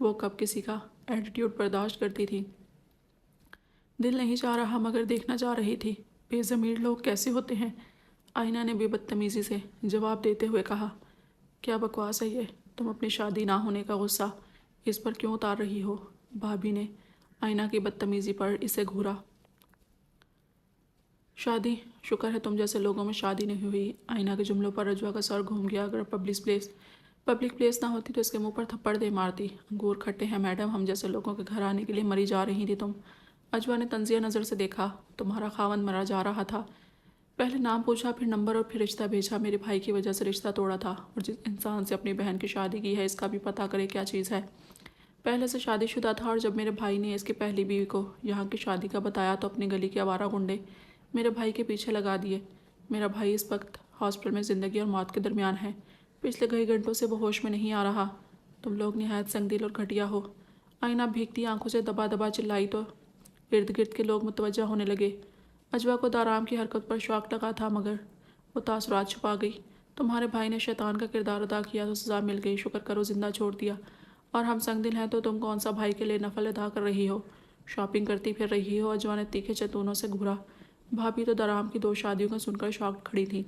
وہ کب کسی کا ایٹیٹیوڈ برداشت کرتی تھی؟ دل نہیں چاہ رہا مگر دیکھنا چاہ رہی تھی۔ بے ضمیر لوگ کیسے ہوتے ہیں؟ آئینہ نے بے بدتمیزی سے جواب دیتے ہوئے کہا۔ کیا بکواس ہے یہ؟ تم اپنی شادی نہ ہونے کا غصہ اس پر کیوں اتار رہی ہو؟ بھابھی نے آئینہ کی بدتمیزی پر اسے گھورا۔ شادی؟ شکر ہے تم جیسے لوگوں میں شادی نہیں ہوئی۔ آئینہ کے جملوں پر رجوع کا سر گھوم گیا۔ اگر پبلک پلیس نہ ہوتی تو اس کے منہ پر تھپڑ دے مارتی۔ انگور کھٹے ہیں میڈم، ہم جیسے لوگوں کے گھر آنے کے لیے مری جا رہی تھی تم۔ اجوا نے طنزیہ نظر سے دیکھا۔ تمہارا خاوند مرا جا رہا تھا، پہلے نام پوچھا، پھر نمبر اور پھر رشتہ بھیجا۔ میرے بھائی کی وجہ سے رشتہ توڑا تھا، اور جس انسان سے اپنی بہن کی شادی کی ہے اس کا بھی پتہ کرے کیا چیز ہے۔ پہلے سے شادی شدہ تھا، اور جب میرے بھائی نے اس کی پہلی بیوی کو یہاں کی شادی کا بتایا تو اپنی گلی کے آوارہ گنڈے میرے بھائی کے پیچھے لگا دیے۔ میرا بھائی اس وقت ہاسپٹل میں زندگی اور موت کے درمیان ہے۔ پچھلے کئی گھنٹوں سے وہ ہوش میں نہیں آ رہا۔ تم لوگ نہایت سنگ دل اور گھٹیا ہو۔ آئینہ بھیگتی آنکھوں سے دبا دبا چلائی تو ارد گرد کے لوگ متوجہ ہونے لگے۔ اجوا کو دارام کی حرکت پر شوق لگا تھا مگر وہ تاثرات چھپا گئی۔ تمہارے بھائی نے شیطان کا کردار ادا کیا تو سزا مل گئی، شکر کرو زندہ چھوڑ دیا، اور ہم سنگ دل ہیں تو تم کون سا بھائی کے لیے نفل ادا کر رہی ہو، شاپنگ کرتی پھر رہی ہو؟ اجوا نے تیکھے چتونوں سے گھورا۔ بھابھی تو دارام کی 2 شادیوں کا سن کر شاکڈ کھڑی تھی۔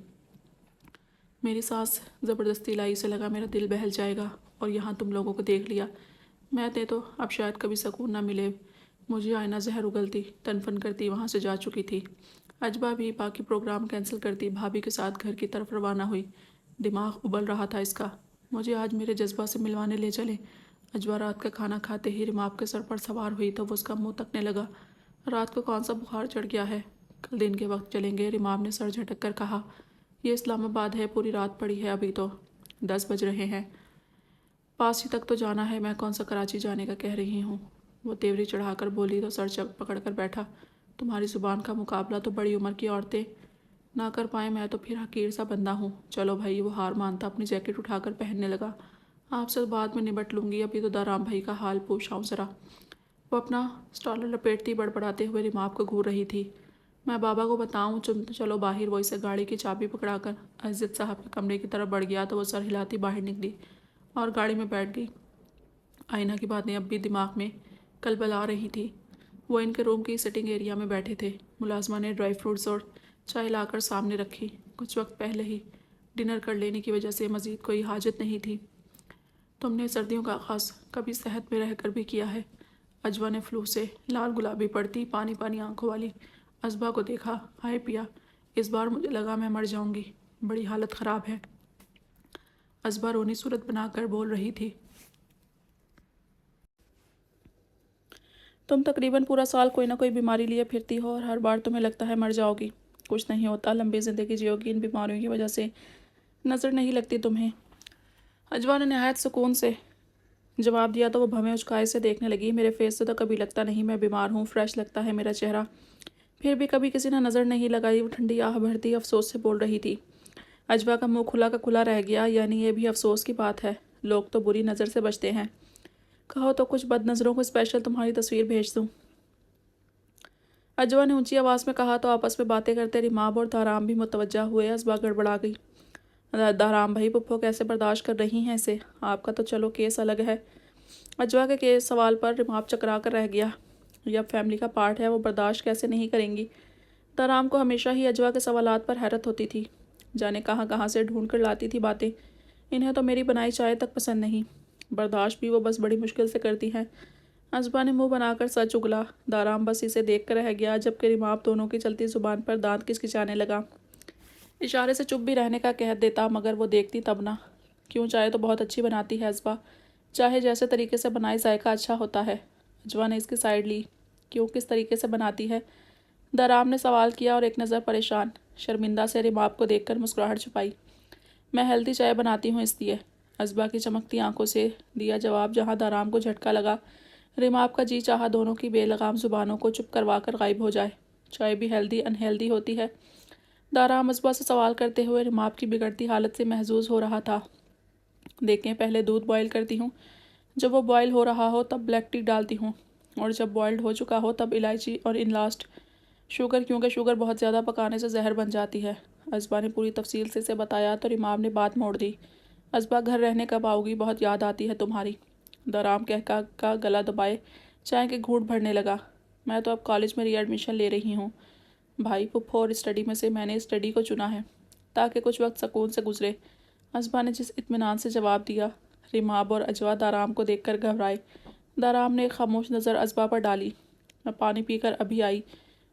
میری سانس زبردستی لائی، سے لگا میرا دل بہل جائے گا، اور یہاں تم لوگوں کو دیکھ لیا میں نے تو اب شاید کبھی سکون نہ ملے مجھے۔ آئینہ زہر اگلتی تنفن کرتی وہاں سے جا چکی تھی۔ اجوا بھی باقی پروگرام کینسل کرتی بھابھی کے ساتھ گھر کی طرف روانہ ہوئی۔ دماغ ابل رہا تھا اس کا۔ مجھے آج میرے جذبہ سے ملوانے لے چلیں۔ اجوا رات کا کھانا کھاتے ہی رماب کے سر پر سوار ہوئی تو وہ اس کا منہ تکنے لگا۔ رات کو کون سا بخار چڑھ گیا ہے؟ کل دن کے وقت چلیں گے، رماب نے سر جھٹک کر کہا۔ یہ اسلام آباد ہے، پوری رات پڑی ہے، ابھی تو 10 بج رہے ہیں۔ پاس ہی تک تو جانا ہے، میں کون سا کراچی جانے کا کہہ رہی ہوں؟ وہ تیوری چڑھا کر بولی تو سر پکڑ کر بیٹھا۔ تمہاری زبان کا مقابلہ تو بڑی عمر کی عورتیں نہ کر پائیں، میں تو پھر حقیر سا بندہ ہوں۔ چلو بھائی، وہ ہار مانتا اپنی جیکٹ اٹھا کر پہننے لگا۔ آپ سے بعد میں نبٹ لوں گی، ابھی تو دارام بھائی کا حال پوچھ آؤں ذرا۔ وہ اپنا اسٹالر لپیٹتی بڑبڑاتے ہوئے رماب کو گھور رہی تھی۔ میں بابا کو بتاؤں؟ چلو باہر۔ وہ اسے گاڑی کی چابی پکڑا کر عزت صاحب کے کمرے کی طرف بڑھ گیا تو وہ سر ہلاتی باہر نکلی اور گاڑی میں بیٹھ گئی۔ آئینہ کی باتیں اب بھی دماغ میں کلبلا رہی تھی۔ وہ ان کے روم کی سٹنگ ایریا میں بیٹھے تھے۔ ملازمہ نے ڈرائی فروٹس اور چائے لا کر سامنے رکھی۔ کچھ وقت پہلے ہی ڈنر کر لینے کی وجہ سے مزید کوئی حاجت نہیں تھی۔ تم نے سردیوں کا آغاز کبھی صحت میں رہ کر بھی کیا ہے؟ اجوا نے فلو سے لال گلابی پڑتی پانی پانی آنکھوں والی ازبا کو دیکھا۔ ہائے پیا، اس بار مجھے لگا میں مر جاؤں گی، بڑی حالت خراب ہے۔ ازبا رونی صورت بنا کر بول رہی تھی۔ تم تقریباً پورا سال کوئی نہ کوئی بیماری لیے پھرتی ہو اور ہر بار تمہیں لگتا ہے مر جاؤ گی۔ کچھ نہیں ہوتا، لمبی زندگی جیو گی، ان بیماریوں کی وجہ سے نظر نہیں لگتی تمہیں۔ اجوا نے نہایت سکون سے جواب دیا تو وہ بھویں اچکائے سے دیکھنے لگی۔ میرے فیس سے تو کبھی لگتا نہیں میں بیمار ہوں، فریش لگتا ہے میرا چہرہ، پھر بھی کبھی کسی نے نظر نہیں لگائی۔ وہ ٹھنڈی آہ بھرتی افسوس سے بول رہی تھی۔ اجوا کا منہ کھلا کا کھلا رہ گیا۔ یعنی یہ بھی افسوس کی بات ہے، لوگ تو بری نظر سے بچتے ہیں۔ کہو تو کچھ بد نظروں کو اسپیشل تمہاری تصویر بھیج دوں۔ اجوا نے اونچی آواز میں کہا تو آپس میں باتیں کرتے رماب اور دارام بھی متوجہ ہوئے۔ ازبا گڑبڑا گئی۔ دارام بھائی، پپھو کیسے برداشت کر رہی ہیں اسے؟ آپ کا تو چلو کیس الگ ہے۔ اجوا کے کیس سوال پر رماب چکرا کر رہ گیا۔ یہ اب فیملی کا پارٹ ہے، وہ برداشت کیسے نہیں کریں گی؟ دارام کو ہمیشہ ہی اجوا کے سوالات پر حیرت ہوتی تھی، جانے کہاں کہاں سے ڈھونڈ کر لاتی تھی باتیں۔ انہیں تو میری بنائی چائے تک پسند نہیں، برداشت بھی وہ بس بڑی مشکل سے کرتی ہیں۔ ازبا نے منہ بنا کر سچ اگلا۔ دارام بس اسے دیکھ کر رہ گیا، جبکہ رماب دونوں کی چلتی زبان پر دانت کچکچانے لگا۔ اشارے سے چپ بھی رہنے کا کہہ دیتا مگر وہ دیکھتی تب نہ۔ کیوں، چائے تو بہت اچھی بناتی ہے ازبا، چاہے جیسے طریقے سے بنائے ذائقہ اچھا ہوتا ہے۔ اجوا نے اس کی سائیڈ لی۔ کیوں، کس طریقے سے بناتی ہے؟ دارام نے سوال کیا اور ایک نظر پریشان شرمندہ سے رماب کو دیکھ کر مسکراہٹ چھپائی۔ میں ہیلدی چائے بناتی ہوں اس لیے، ازبا کی چمکتی آنکھوں سے دیا جواب، جہاں دارام کو جھٹکا لگا۔ رماب کا جی چاہا دونوں کی بے لگام زبانوں کو چپ کروا کر غائب ہو جائے۔ چائے بھی ہیلدی انہیلدی ہوتی ہے؟ دارام ازبا سے سوال کرتے ہوئے رماب کی بگڑتی حالت سے محظوظ ہو رہا تھا۔ دیکھیں، پہلے دودھ بوائل کرتی ہوں، جب وہ بوائل ہو رہا ہو تب بلیک ٹی ڈالتی ہوں، اور جب بوائلڈ ہو چکا ہو تب الائچی اور ان لاسٹ شوگر، کیونکہ شوگر بہت زیادہ پکانے سے زہر بن جاتی ہے۔ ازبا نے پوری تفصیل سے اسے بتایا تو رماب نے بات موڑ دی۔ ازبا، گھر رہنے کب آؤ گی؟ بہت یاد آتی ہے تمہاری۔ دارام کہہ کا گلا دبائے چائے کے گھونٹ بھرنے لگا۔ میں تو اب کالج میں ری ایڈمیشن لے رہی ہوں بھائی پھپھو، اور اسٹڈی میں سے میں نے اسٹڈی کو چنا ہے تاکہ کچھ وقت سکون سے گزرے۔ ازبا نے جس اطمینان سے جواب دیا، ریماب اور اجوا دارام کو دیکھ کر گھبرائے۔ دارام نے ایک خاموش نظر ازبا پر ڈالی۔ میں پانی پی کر ابھی آئی،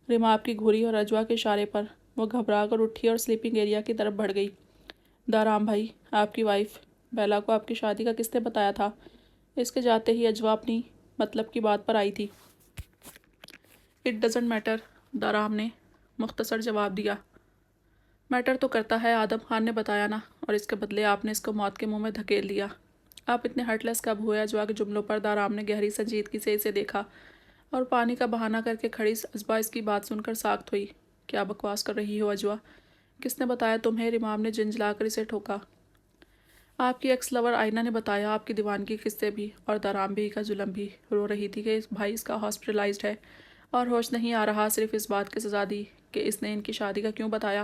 ریماب کی گھوری اور اجوا کے اشارے پر وہ گھبرا کر اٹھی اور سلیپنگ ایریا کی طرف بڑھ گئی۔ دارام بھائی، آپ کی وائف بیلا کو آپ کی شادی کا کس نے بتایا تھا؟ اس کے جاتے ہی اجوا اپنی مطلب کی بات پر آئی تھی۔ اٹ ڈزنٹ میٹر، دارام نے مختصر جواب دیا۔ میٹر تو کرتا ہے، آدم خان نے بتایا نا، اور اس کے بدلے آپ نے اس کو موت کے منہ میں دھکیل دیا۔ آپ اتنے ہارٹ لیس کب ہوئے؟ اجوا کے جملوں پر دارام نے گہری سنجیدگی سے اسے دیکھا اور پانی کا بہانہ کر کے کھڑی ازبا اس کی بات سن کر ساکت ہوئی۔ کیا بکواس کر رہی ہو اجوا؟ کس نے بتایا تمہیں؟ ریماب نے جھنجھلا کر اسے ٹھوکا۔ آپ کی ایکس لور آئینہ نے بتایا، آپ کی دیوانگی قصے بھی، اور دارام بھی کا ظلم بھی۔ رو رہی تھی کہ بھائی اس کا ہاسپٹلائزڈ ہے اور ہوش نہیں آ رہا، صرف اس بات کی سزا دی کہ اس نے ان کی شادی کا کیوں بتایا۔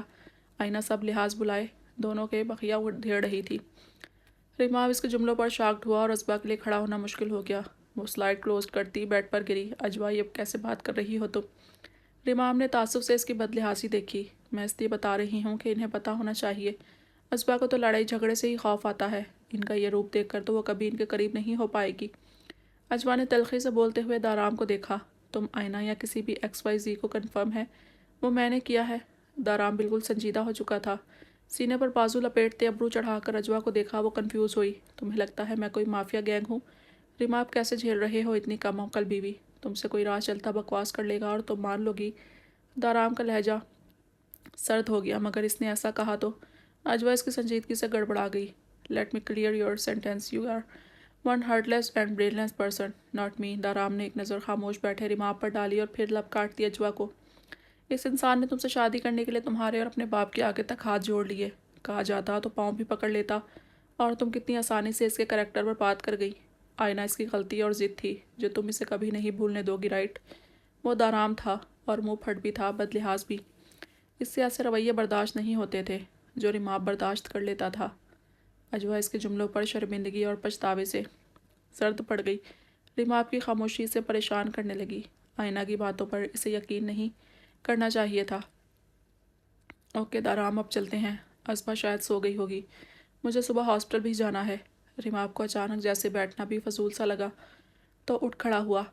آئینہ سب لحاظ بلائے دونوں کے بخیا دھیڑ رہی تھی۔ ریماب اس کے جملوں پر شاکڈ ہوا اور ازبا کے لیے کھڑا ہونا مشکل ہو گیا۔ وہ سلائڈ کلوز کرتی بیڈ پر گری۔ اجوا، یہ کیسے بات کر رہی ہو تم؟ ریماب نے تعصب سے اس کی بدلحاظی دیکھی۔ میں اس لیے بتا رہی ہوں کہ انہیں پتہ ہونا چاہیے۔ ازبا کو تو لڑائی جھگڑے سے ہی خوف آتا ہے، ان کا یہ روپ دیکھ کر تو وہ کبھی ان کے قریب نہیں ہو پائے گی۔ اجوا نے تلخی سے بولتے ہوئے دارام کو دیکھا۔ تم آئینہ یا کسی بھی ایکس وائی زی کو کنفرم ہے؟ وہ میں نے کیا ہے۔ دارام بالکل سنجیدہ ہو چکا تھا۔ سینے پر بازو لپیٹتے ابرو چڑھا کر اجوا کو دیکھا۔ وہ کنفیوز ہوئی۔ تمہیں لگتا ہے میں کوئی مافیا گینگ ہوں؟ ریماب، کیسے جھیل رہے ہو اتنی کم عقل بیوی؟ تم سے کوئی راہ چلتا بکواس کر لے گا اور تم مان لو گی؟ دارام کا لہجہ سرد ہو گیا۔ مگر اس نے ایسا کہا تو؟ اجوا اس کی سنجیدگی سے گڑبڑا گئی۔ Let me clear your sentence, you are one heartless and brainless person, not me. Daram نے ایک نظر خاموش بیٹھے ریماب پر ڈالی اور پھر لب کاٹ دی اجوا کو۔ اس انسان نے تم سے شادی کرنے کے لیے تمہارے اور اپنے باپ کے آگے تک ہاتھ جوڑ لیے۔ کہا جاتا تو پاؤں بھی پکڑ لیتا، اور تم کتنی آسانی سے اس کے کریکٹر پر بات کر گئی۔ آئینہ اس کی غلطی اور ضد تھی جو تم اسے کبھی نہیں بھولنے دو گی، رائٹ؟ وہ دارام تھا اور منہ پھٹ بھی تھا، بدلحاظ بھی۔ اس سے ایسے رویے برداشت نہیں ہوتے تھے جو ریماب برداشت کر لیتا تھا۔ اجوا اس کے جملوں پر شرمندگی اور پچھتاوے سے سرد پڑ گئی۔ ریماب کی خاموشی سے پریشان کرنے لگی۔ آئینہ کی باتوں پر اسے یقین نہیں کرنا چاہیے تھا۔ اوکے دارام، اب چلتے ہیں، ازبا شاید سو گئی ہوگی، مجھے صبح ہاسپٹل بھی جانا ہے۔ ریماب کو اچانک جیسے بیٹھنا بھی فضول سا لگا تو اٹھ کھڑا ہوا۔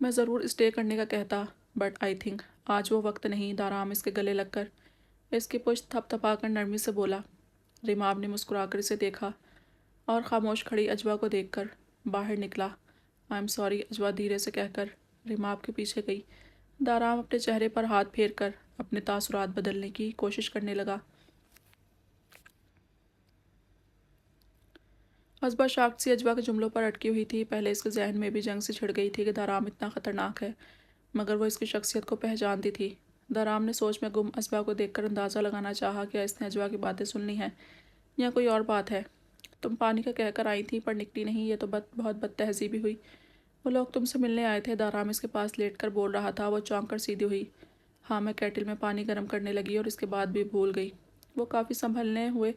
میں ضرور اسٹے کرنے کا کہتا، بٹ آئی تھنک آج وہ وقت نہیں۔ دارام اس کے گلے لگ کر اس کی پشت تھپ تھپا کر نرمی سے بولا۔ ریماب نے مسکرا کر اسے دیکھا اور خاموش کھڑی اجوا کو دیکھ کر باہر نکلا۔ آئی ایم سوری، اجوا دھیرے سے کہہ کر ریماب کے پیچھے گئی۔ دارام اپنے چہرے پر ہاتھ پھیر کر اپنے تاثرات بدلنے کی کوشش کرنے لگا۔ ازبا شاکت سی اجوا کے جملوں پر اٹکی ہوئی تھی۔ پہلے اس کے ذہن میں بھی جنگ سے چھڑ گئی تھی کہ دارام اتنا خطرناک ہے، مگر وہ اس کی شخصیت کو پہچانتی تھی۔ دارام نے سوچ میں گم ازبا کو دیکھ کر اندازہ لگانا چاہا کیا اس نے اجوا کی باتیں سن لی ہیں یا کوئی اور بات ہے۔ تم پانی کا کہہ کر آئی تھی پر نکلی نہیں، یہ تو بہت بد تہذیبی ہوئی۔ وہ لوگ تم سے ملنے آئے تھے، دارام اس کے پاس لیٹ کر بول رہا تھا۔ وہ چونک کر سیدھی ہوئی۔ ہاں، میں کیٹل میں پانی گرم کرنے لگی اور اس کے بعد بھی بھول گئی۔ وہ کافی سنبھلنے ہوئے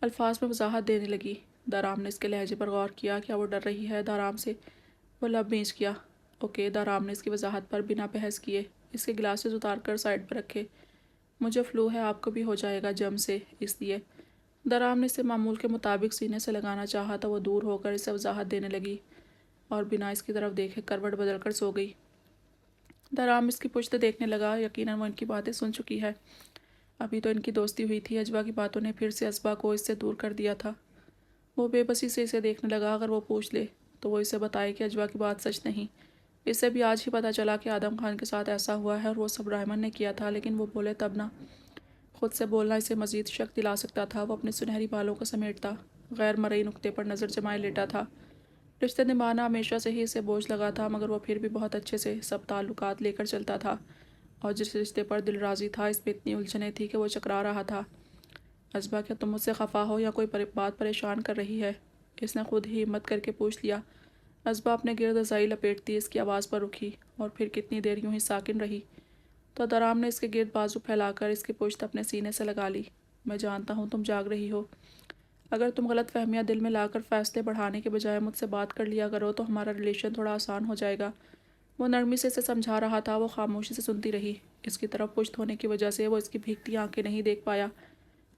الفاظ میں وضاحت دینے لگی۔ دارام نے اس کے لہجے پر غور کیا۔ کیا وہ ڈر رہی ہے دارام سے؟ وہ لب میچ کیا۔ اوکے، دارام نے اس کی وضاحت پر بنا بحث کیے اس کے گلاسز اتار کر سائڈ پر رکھے۔ مجھے فلو ہے، آپ کو بھی ہو جائے گا جم سے، اس لیے۔ دارام نے اسے معمول کے مطابق سینے سے لگانا چاہا تو وہ دور ہو کر اسے وضاحت دینے لگی اور بنا اس کی طرف دیکھے کروٹ بدل کر سو گئی۔ دارام اس کی پشت دیکھنے لگا۔ یقیناً وہ ان کی باتیں سن چکی ہے، ابھی تو ان کی دوستی ہوئی تھی۔ اجوا کی باتوں نے پھر سے ازبا کو اس سے دور کر دیا تھا۔ وہ بے بسی سے اسے دیکھنے لگا۔ اگر وہ پوچھ لے تو وہ اسے بتائے کہ اجوا کی بات سچ نہیں۔ اسے بھی آج ہی پتہ چلا کہ آدم خان کے ساتھ ایسا ہوا ہے اور وہ سب رائمن نے کیا تھا، لیکن وہ بولے تب نہ۔ خود سے بولنا اسے مزید شک دلا سکتا تھا۔ وہ اپنے سنہری بالوں کو سمیٹتا غیر مرئی نقطے پر نظر جمائے لیٹا تھا۔ رشتے نبھانا ہمیشہ سے ہی اسے بوجھ لگا تھا، مگر وہ پھر بھی بہت اچھے سے سب تعلقات لے کر چلتا تھا، اور جس رشتے پر دل راضی تھا اس میں اتنی الجھنیں تھی کہ وہ چکرا رہا تھا۔ ازبا، کیا تم مجھ سے خفا ہو یا کوئی بات پریشان کر رہی ہے؟ اس نے خود ہی ہمت کر کے پوچھ لیا۔ ازبا اپنے گرد ازائی لپیٹتی اس کی آواز پر رکی اور پھر کتنی دیر یوں ہی ساکن رہی تو دارام نے اس کے گرد بازو پھیلا کر اس کی پشت اپنے سینے سے لگا لی۔ میں جانتا ہوں تم جاگ رہی ہو۔ اگر تم غلط فہمیاں دل میں لا کر فیصلے بڑھانے کے بجائے مجھ سے بات کر لیا کرو تو ہمارا ریلیشن تھوڑا آسان ہو جائے گا۔ وہ نرمی سے اسے سمجھا رہا تھا، وہ خاموشی سے سنتی رہی۔ اس کی طرف پشت ہونے کی وجہ سے وہ اس کی بھیگتی آنکھیں نہیں دیکھ پایا۔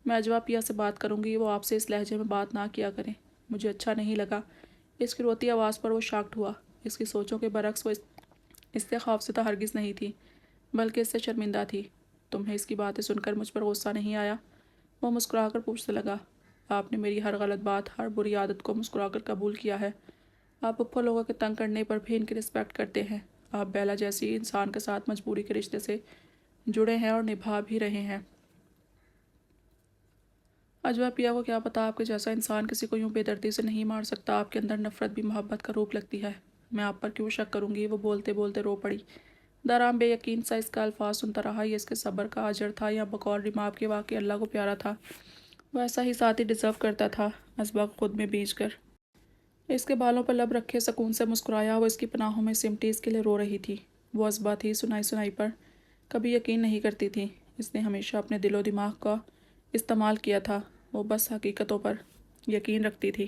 میں اجوا پیا سے بات کروں گی، وہ آپ سے اس لہجے میں بات نہ کیا کریں۔ مجھے اچھا نہیں لگا۔ اس کی روتی آواز پر وہ شاکڈ ہوا۔ اس کی سوچوں کے برعکس وہ اس سے خوفزدہ ہرگز نہیں تھی، بلکہ اس سے شرمندہ تھی۔ تمہیں اس کی باتیں سن کر مجھ پر غصہ نہیں آیا؟ وہ مسکرا کر پوچھنے لگا۔ آپ نے میری ہر غلط بات، ہر بری عادت کو مسکرا کر قبول کیا ہے۔ آپ پھپھو لوگوں کے تنگ کرنے پر بھی ان کی رسپیکٹ کرتے ہیں۔ آپ بیلا جیسی انسان کے ساتھ مجبوری کے رشتے سے جڑے ہیں اور نبھا بھی رہے ہیں۔ اجوا پیا کو کیا پتا آپ کے جیسا انسان کسی کو یوں بے دردی سے نہیں مار سکتا۔ آپ کے اندر نفرت بھی محبت کا روپ لگتی ہے۔ میں آپ پر کیوں شک کروں گی؟ وہ بولتے بولتے رو پڑی۔ دارام بے یقین سا اس کا الفاظ سنتا رہا۔ یہ اس کے صبر کا اجر تھا یا بقول ریمارک کے واقعی اللہ کو پیارا تھا؟ وہ ایسا ہی ساتھی ڈیزرو کرتا تھا، ازبا کو خود میں بیچ کر۔ اس کے بالوں پر لب رکھے سکون سے مسکرایا۔ وہ اس کی پناہوں میں سمٹی اس کے لیے رو رہی تھی۔ وہ ازبا تھی، سنائی سنائی پر کبھی یقین نہیں کرتی تھی۔ اس نے ہمیشہ اپنے دل و دماغ کا استعمال کیا تھا، وہ بس حقیقتوں پر یقین رکھتی تھی۔